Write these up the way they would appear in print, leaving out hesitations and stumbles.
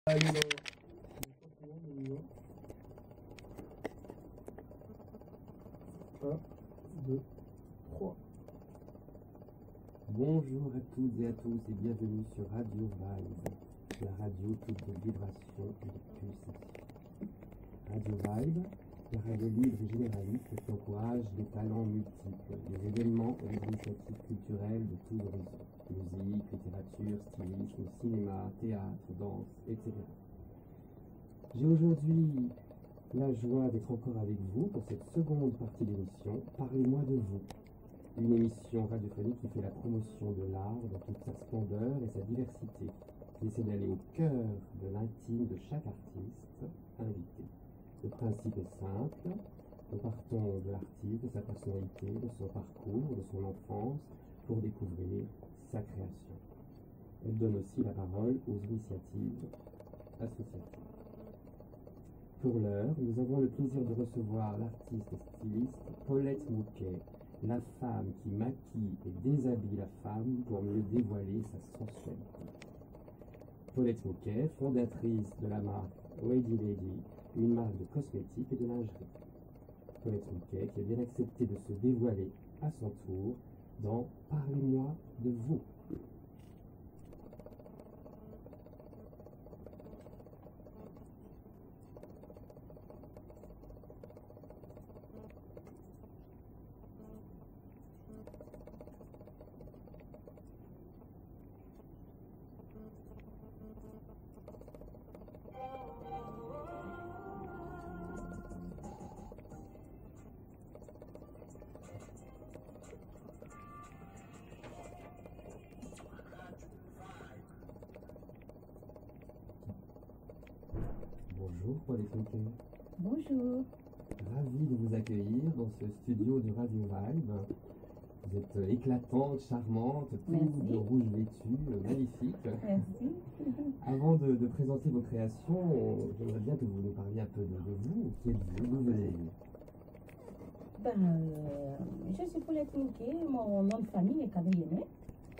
Alors, un, deux, trois. Bonjour à toutes et à tous et bienvenue sur Radio Vibe, la radio toute de vibrations et de pulsations. Radio Vibe, la radio libre et généraliste qui encourage des talents multiples, des événements et des initiatives culturelles de tous horizons. Musique, littérature, stylisme, cinéma, théâtre, danse, etc. J'ai aujourd'hui la joie d'être encore avec vous pour cette seconde partie d'émission Parlez-moi de vous. Une émission radiophonique qui fait la promotion de l'art dans toute sa splendeur et sa diversité, qui essaie d'aller au cœur de l'intime de chaque artiste invité. Le principe est simple, nous partons de l'artiste, de sa personnalité, de son parcours, de son enfance, pour découvrir sa création. Elle donne aussi la parole aux initiatives associatives. Pour l'heure, nous avons le plaisir de recevoir l'artiste et styliste Paulette Mouquet, la femme qui maquille et déshabille la femme pour mieux dévoiler sa sensualité. Paulette Mouquet, fondatrice de la marque Lady Lady, une marque de cosmétiques et de lingerie. Paulette Mouquet qui a bien accepté de se dévoiler à son tour dans Parlez-moi de vous. Bonjour Paulette Mouquet. Bonjour. Ravi de vous accueillir dans ce studio de Radio Vibe. Vous êtes éclatante, charmante, toute de rouge vêtue, magnifique. Merci. Avant de présenter vos créations, j'aimerais bien que vous nous parliez un peu de vous. Qui êtes-vous? D'où venez-vous? Je suis Paulette Mouquet, mon nom de famille est Kabeyene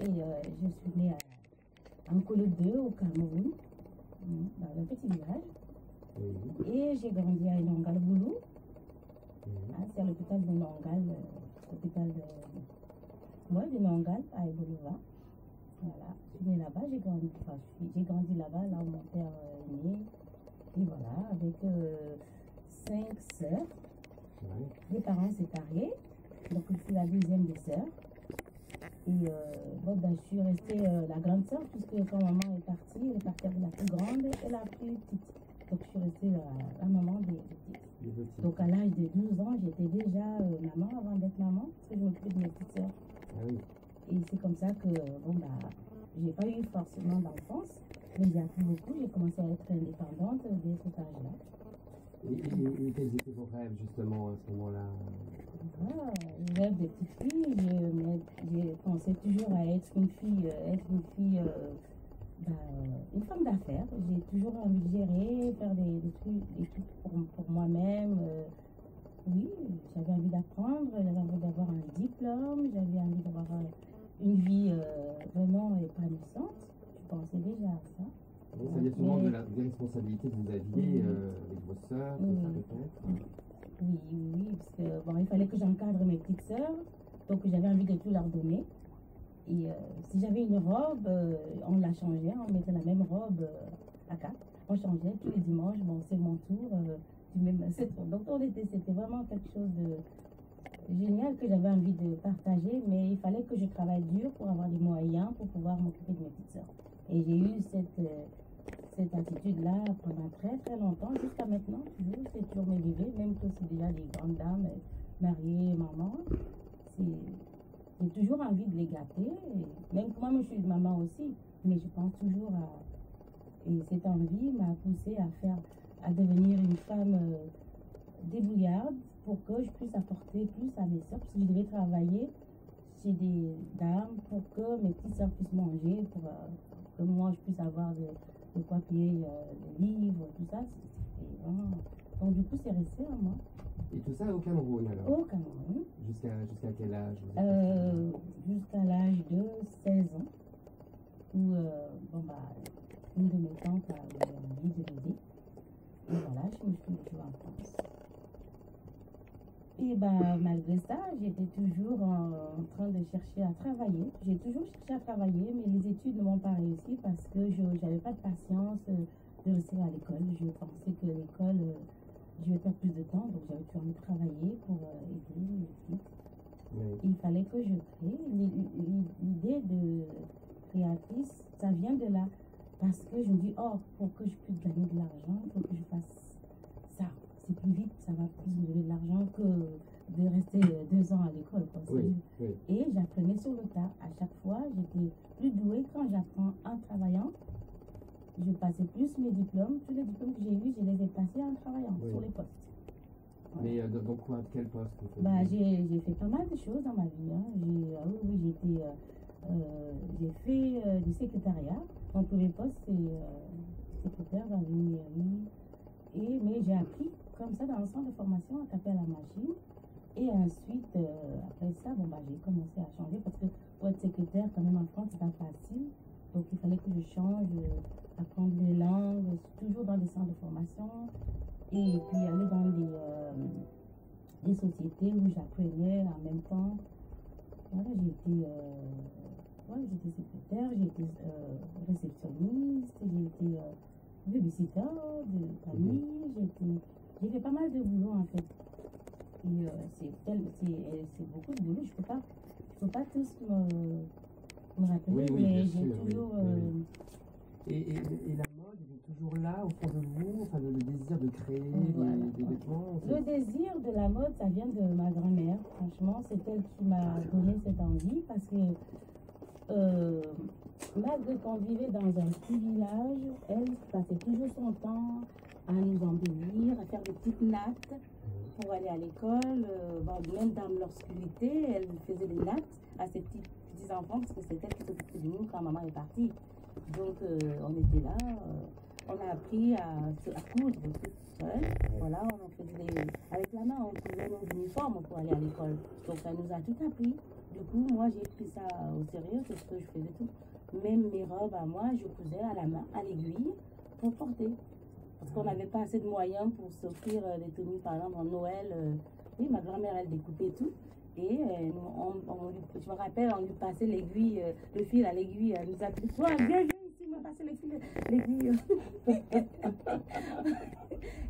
et je suis née à Nkolo 2 au Cameroun, dans un petit village. Oui. Et j'ai grandi à Inongal Boulou. C'est à l'hôpital de Nongal, l'hôpital de Nongal à Ebolouva. Voilà, je suis née là-bas, j'ai grandi là-bas, là où mon père est né. Et voilà, avec 5 sœurs. Ouais. Les parents séparés, donc je suis la deuxième des sœurs. Et je suis restée la grande sœur, puisque quand maman est partie, elle est partie avec la plus grande et la plus petite. Donc je suis restée la maman des petites. Donc à l'âge de 12 ans, j'étais déjà maman avant d'être maman, parce que je m'occupais de mes petites sœurs. Ah oui. Et c'est comme ça que, j'ai pas eu forcément d'enfance, mais j'ai appris beaucoup, j'ai commencé à être indépendante dès cet âge-là. Et quels étaient vos rêves justement à ce moment-là? Je rêve de petite fille, j'ai pensé toujours à être une fille, une femme d'affaires. J'ai toujours envie de gérer, faire des trucs pour moi-même. Oui, j'avais envie d'apprendre, j'avais envie d'avoir un diplôme, j'avais envie d'avoir une vie vraiment épanouissante. Je pensais déjà à ça. Ça vient souvent des responsabilités que vous aviez avec vos sœurs, ça peut-être. Oui, parce que il fallait que j'encadre mes petites sœurs, donc j'avais envie de tout leur donner. Et si j'avais une robe, on la changeait, on mettait la même robe à quatre. On changeait tous les dimanches, c'est mon tour, du même. Donc c'était vraiment quelque chose de génial que j'avais envie de partager, mais il fallait que je travaille dur pour avoir les moyens pour pouvoir m'occuper de mes petites sœurs. Et j'ai eu cette attitude-là pendant très très longtemps, jusqu'à maintenant, toujours, c'est toujours mes bébés, même que c'est déjà des grandes dames, mariées, maman. J'ai toujours envie de les gâter, même que moi je suis maman aussi, mais je pense toujours à... Et cette envie m'a poussée à devenir une femme débrouillarde pour que je puisse apporter plus à mes soeurs, parce que je devais travailler chez des dames pour que mes petites soeurs puissent manger, pour que moi je puisse avoir de quoi payer les livres, tout ça. C'est vraiment... Donc du coup c'est resté à moi. Et tout ça au Cameroun alors? Au Cameroun. Jusqu'à quel âge Jusqu'à l'âge de 16 ans. Où, une de mes tantes a eu Et ben, malgré ça, j'étais toujours en train de chercher à travailler. J'ai toujours cherché à travailler, mais les études ne m'ont pas réussi parce que je n'avais pas de patience de rester à l'école. Je pensais que l'école, je vais perdre plus de temps, donc j'avais plus envie de travailler pour aider les filles. Oui. Il fallait que je crée. L'idée de créatrice, ça vient de là. Parce que je me dis, oh, pour que je puisse gagner de l'argent, il faut que je fasse ça. C'est plus vite, ça va plus me donner de l'argent que de rester 2 ans à l'école. Oui, oui. Et j'apprenais sur le tas. À chaque fois, j'étais plus douée quand j'apprends en travaillant. Je passais plus mes diplômes. Tous les diplômes que j'ai eus, je les ai passés en travaillant Oui. sur les postes. Mais donc quoi, quel poste vous faisiez? Bah, j'ai fait pas mal de choses dans ma vie. Hein. J'ai fait du secrétariat. Mon premier poste, c'est secrétaire dans une mairie. Mais j'ai appris comme ça dans le centre de formation à taper à la machine. Et ensuite, après ça, j'ai commencé à changer parce que pour être secrétaire, quand même en France, c'est pas facile. Donc il fallait que je change, apprendre les langues, toujours dans des centres de formation. Et puis aller dans des sociétés où j'apprenais en même temps. Voilà, j'étais secrétaire, j'étais réceptionniste, j'ai été babysitter de famille, j'ai fait pas mal de boulot en fait. Et c'est beaucoup de boulot, je peux pas tous me rappeler, Oui, mais bien j'ai sûr, toujours... oui. Et la mode, elle est toujours là au fond de vous, enfin le désir de créer Voilà. des vêtements. Le désir de la mode, ça vient de ma grand-mère. Franchement, c'est elle qui m'a donné cette envie parce que malgré qu'on vivait dans un petit village, elle passait toujours son temps à nous embellir, à faire des petites nattes pour aller à l'école. Même dans l'obscurité, elle faisait des nattes à ses petits enfants parce que c'est elle qui s'occupait de nous quand maman est partie. Donc on était là, on a appris à coudre toute seule. Voilà, on faisait avec la main, on cousait nos uniformes pour aller à l'école. Donc elle nous a tout appris. Du coup, moi j'ai pris ça au sérieux, c'est ce que je faisais tout. Même mes robes à moi, je cousais à la main, à l'aiguille, pour porter. Parce qu'on n'avait pas assez de moyens pour s'offrir des tenues, par exemple en Noël. Oui, ma grand-mère, elle découpait tout. Et je me rappelle, on lui passait l'aiguille, le fil à l'aiguille. Elle nous a dit, toi, viens ici, me passer l'aiguille.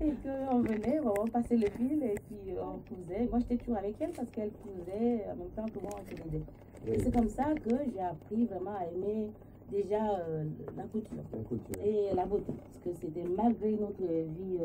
Et qu'on venait, on passait le fil et puis on cousait. Moi, j'étais toujours avec elle parce qu'elle cousait en même temps que moi, on se l'aidait. Et c'est comme ça que j'ai appris vraiment à aimer déjà la couture et la beauté. Parce que c'était malgré notre vie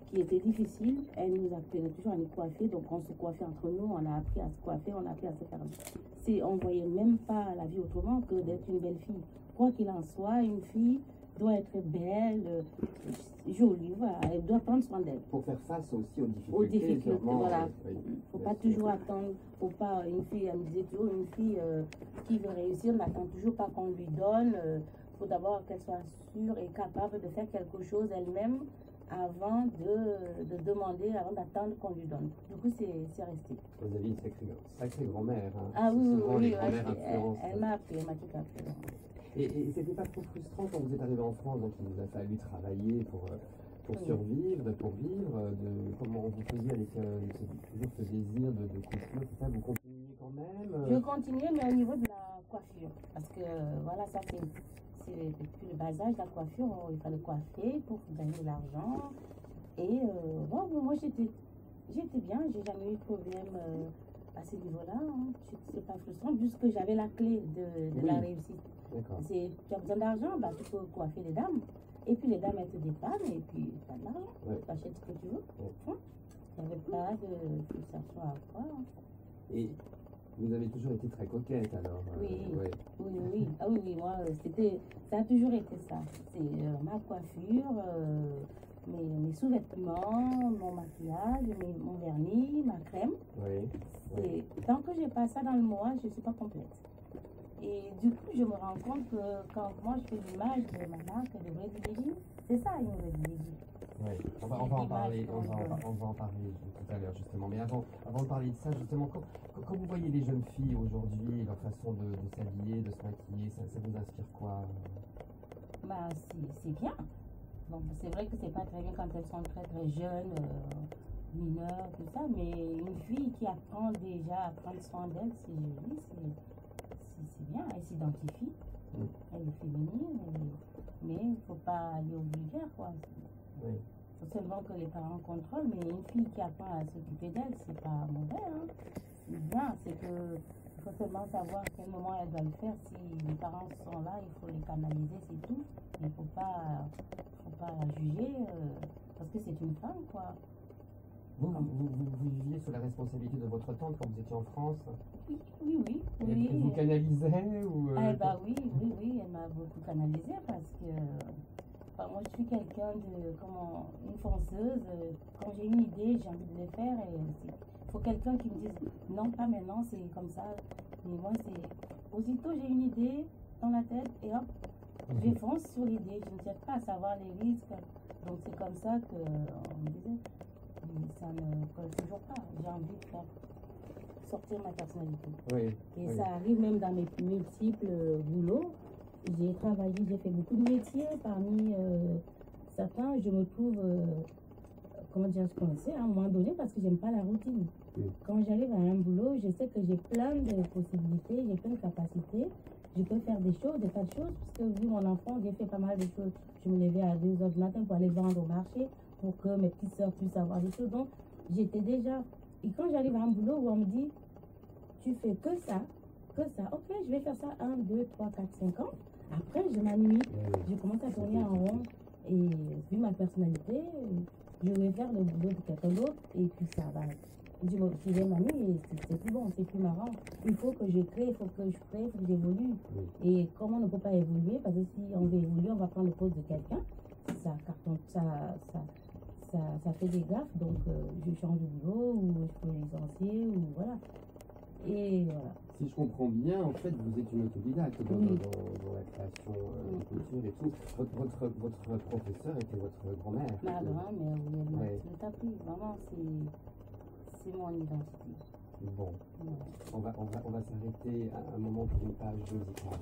qui était difficile, elle nous apprenait toujours à nous coiffer. Donc on se coiffait entre nous, on a appris à se coiffer, on a appris à se faire. On ne voyait même pas la vie autrement que d'être une belle fille. Quoi qu'il en soit, une fille doit être belle, jolie, voilà, elle doit prendre soin d'elle. Pour faire face aussi aux difficultés. Aux difficultés, voilà. Oui, Faut pas toujours attendre, faut pas, une fille, elle me disait toujours, une fille qui veut réussir n'attend toujours pas qu'on lui donne. Faut d'abord qu'elle soit sûre et capable de faire quelque chose elle-même avant de demander, avant d'attendre qu'on lui donne. Du coup, c'est resté. Vous avez une sacrée grand-mère. Hein. Ah oui, elle m'a appris, elle m'a tout appris. Et c'était pas trop frustrant quand vous êtes arrivé en France, donc il vous a fallu travailler pour survivre, pour vivre, comment vous faisiez avec toujours ce désir de couture, tout ça, vous continuez quand même Je continuais, mais au niveau de la coiffure, parce que voilà, ça c'est depuis le bas âge, la coiffure, il fallait coiffer pour gagner de l'argent. Et moi j'étais bien, j'ai jamais eu de problème à ce niveau-là. Hein. C'est pas frustrant, puisque j'avais la clé de la réussite. Tu as besoin d'argent, tu peux coiffer les dames. Et puis les dames, elles te dépannent, et puis tu as de l'argent. Tu achètes ce que tu veux. Il n'y avait pas de frustration à avoir. Et vous avez toujours été très coquette alors Oui. Ah oui, moi, ça a toujours été ça. C'est ma coiffure, mes sous-vêtements, mon maquillage, mon vernis, ma crème. Tant que j'ai pas ça dans le mois, je ne suis pas complète. Et du coup, je me rends compte que quand moi je fais l'image de ma marque de Ready Lady, c'est ça une Ready Lady. Oui, on va en parler, on va en parler tout à l'heure justement. Mais avant de parler de ça, justement, quand vous voyez les jeunes filles aujourd'hui, leur façon de s'habiller, de se maquiller, ça vous inspire quoi? C'est bien. Bon, c'est vrai que c'est pas très bien quand elles sont très très jeunes. mineure, tout ça, mais une fille qui apprend déjà à prendre soin d'elle, c'est joli, c'est bien, elle s'identifie, elle est féminine, mais il ne faut pas aller au vulgaire, quoi. Oui. Il faut seulement que les parents contrôlent, mais une fille qui apprend à s'occuper d'elle, c'est pas mauvais, hein. C'est bien, c'est que il faut seulement savoir à quel moment elle doit le faire. Si les parents sont là, il faut les canaliser, c'est tout. Il ne faut pas la juger parce que c'est une femme, quoi. Vous viviez sous la responsabilité de votre tante quand vous étiez en France? Oui. Elle vous canalisait ou Ah, bah oui, elle m'a beaucoup canalisée parce que moi je suis quelqu'un une fonceuse. Quand j'ai une idée, j'ai envie de le faire et il faut quelqu'un qui me dise non, pas maintenant, c'est comme ça. Mais moi, c'est aussitôt j'ai une idée dans la tête et hop, je fonce sur l'idée. Je ne cherche pas à savoir les risques. Donc c'est comme ça que on me disait, ça ne colle toujours pas. J'ai envie de faire sortir ma personnalité. Oui, et ça arrive même dans mes multiples boulots. J'ai travaillé, j'ai fait beaucoup de métiers. Parmi certains, je me trouve, comment dire, je connaissais à un moment donné parce que j'aime pas la routine. Quand j'arrive à un boulot, je sais que j'ai plein de possibilités, j'ai plein de capacités. Je peux faire des tas de choses, parce que vu mon enfant, j'ai fait pas mal de choses. Je me levais à 2 heures du matin pour aller vendre au marché, pour que mes petites soeurs puissent avoir des choses. Donc, j'étais déjà... Et quand j'arrive à un boulot où on me dit, tu fais que ça, ok, je vais faire ça 1, 2, 3, 4, 5 ans. Après, je m'ennuie. Je commence à tourner en rond. Et vu ma personnalité, je vais faire le boulot de quelqu'un d'autre. Et puis ça va. Je vais m'ennuyer et c'est plus bon, c'est plus marrant. Il faut que je crée, il faut que j'évolue. Et comme on ne peut pas évoluer, parce que si on veut évoluer, on va prendre le poste de quelqu'un. Ça fait des gaffes. Donc, je change de boulot ou je peux licencier ou voilà. Et voilà. Si je comprends bien, en fait, vous êtes une autodidacte dans la création de culture et tout. Votre professeur était votre grand-mère. Ma grand-mère, oui, elle m'a tout appris. Vraiment, c'est mon identité. Bon, on va s'arrêter à un moment pour une page musicale.